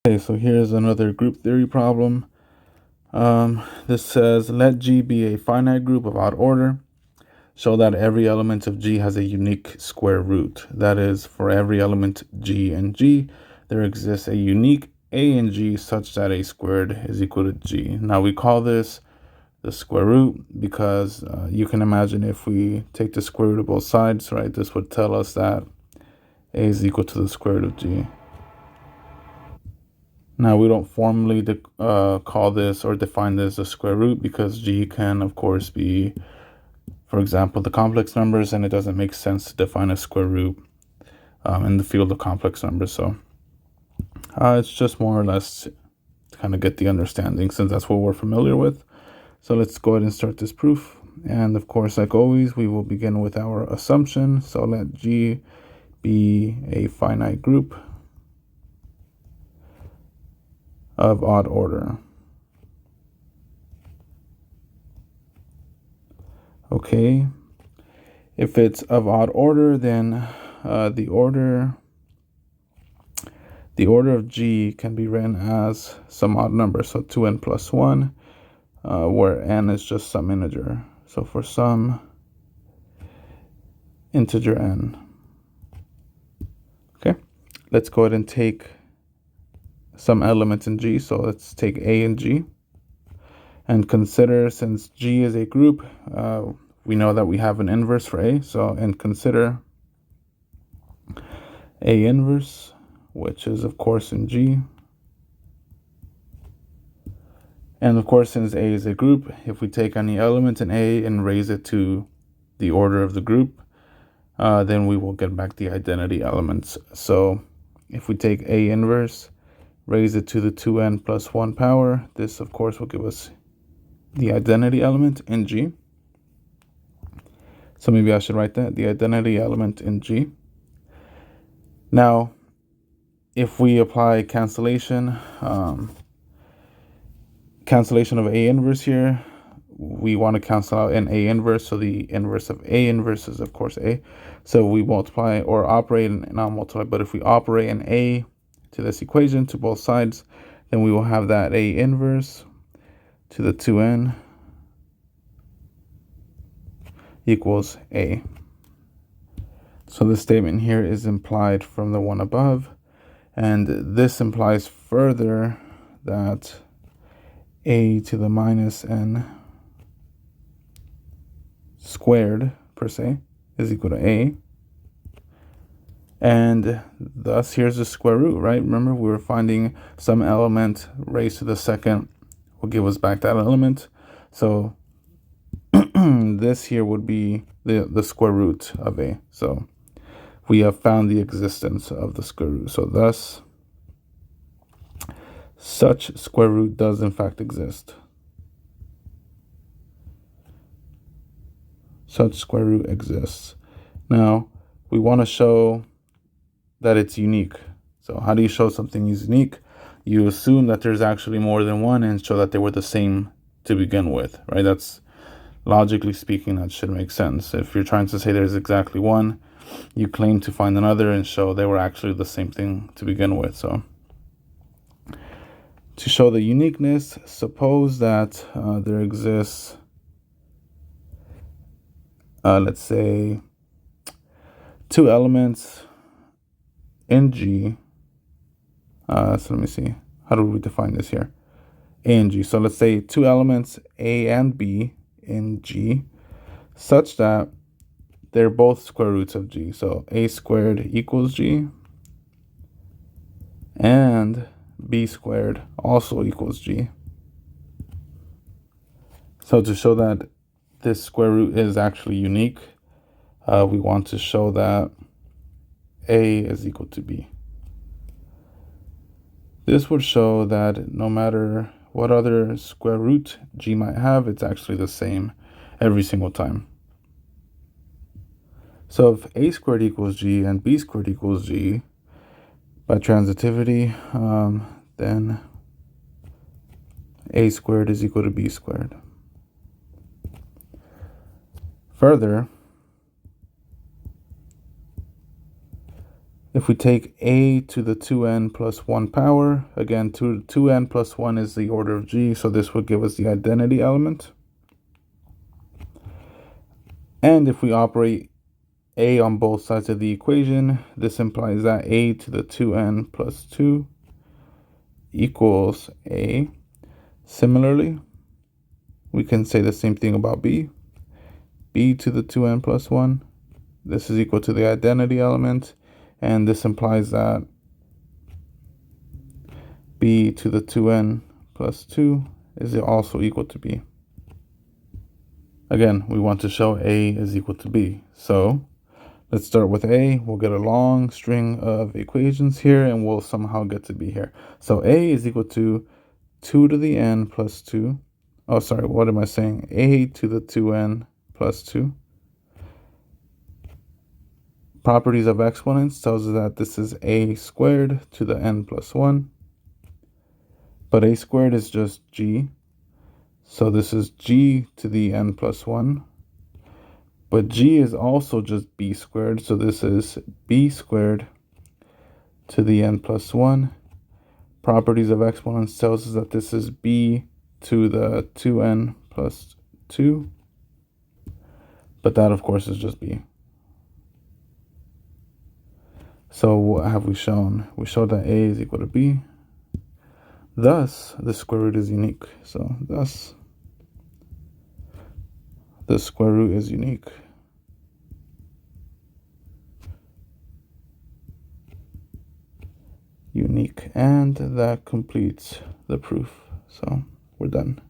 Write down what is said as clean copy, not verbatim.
Okay, so here's another group theory problem. This says, let G be a finite group of odd order. Show that every element of G has a unique square root. That is, for every element G and G, there exists a unique A in G such that A squared is equal to G. Now we call this the square root because you can imagine if we take the square root of both sides, right, this would tell us that A is equal to the square root of G. Now, we don't formally call this or define this a square root because G can, of course, be, for example, the complex numbers, and it doesn't make sense to define a square root in the field of complex numbers. So it's just more or less to kind of get the understanding since that's what we're familiar with. So let's go ahead and start this proof. And of course, like always, we will begin with our assumption. So let G be a finite group of odd order. Okay, if it's of odd order, then the order of G can be written as some odd number, so 2n plus 1, where n is just some integer. So for some integer n. Okay, let's go ahead and take some elements in G. So let's take A and G. And consider, since G is a group, we know that we have an inverse for A. And consider A inverse, which is, of course, in G. And, of course, since A is a group, if we take any element in A and raise it to the order of the group, then we will get back the identity elements. So if we take A inverse, raise it to the 2n plus 1 power, this, of course, will give us the identity element in G. So maybe I should write that, the identity element in G. Now, if we apply cancellation of A inverse here, we want to cancel out an A inverse. So the inverse of A inverse is, of course, A. So we multiply or operate, and not multiply, but if we operate an A to this equation to both sides, then we will have that A inverse to the 2n equals A. So this statement here is implied from the one above, and this implies further that A to the minus n squared, per se, is equal to A. And thus, here's the square root, right? Remember, we were finding some element raised to the second will give us back that element. So this here would be the square root of A. So we have found the existence of the square root. So thus, such square root does in fact exist. Such square root exists. Now, we want to show that it's unique. So how do you show something is unique? You assume that there's actually more than one and show that they were the same to begin with, right? That's, logically speaking, that should make sense. If you're trying to say there's exactly one, you claim to find another and show they were actually the same thing to begin with. So to show the uniqueness, suppose that there exists, let's say, two elements in G. So let me see. How do we define this here? A and G. So let's say two elements, A and B, in G, such that they're both square roots of G. So A squared equals G, and B squared also equals G. So to show that this square root is actually unique, we want to show that A is equal to B. This would show that no matter what other square root G might have, it's actually the same every single time. So if A squared equals G and B squared equals G, by transitivity, then A squared is equal to B squared. Further, If we take a to the 2n plus 1 power, again, 2n plus 1 is the order of g, so this would give us the identity element. And if we operate a on both sides of the equation, this implies that a to the 2n plus 2 equals a. Similarly, we can say the same thing about b. b to the 2n plus 1, this is equal to the identity element, and this implies that b to the 2n plus 2 is also equal to b. Again, we want to show a is equal to b. So let's start with a. We'll get a long string of equations here, and we'll somehow get to b here. So a is equal to 2 to the n plus 2. Oh, sorry, what am I saying? A to the 2n plus 2. Properties of exponents tells us that this is a squared to the n plus 1. But a squared is just g. So this is g to the n plus 1. But g is also just b squared. So this is b squared to the n plus 1. Properties of exponents tells us that this is b to the 2n plus 2. But that, of course, is just b. So what have we shown? We showed that a is equal to b. Thus, the square root is unique. So thus, the square root is unique. And that completes the proof. So we're done.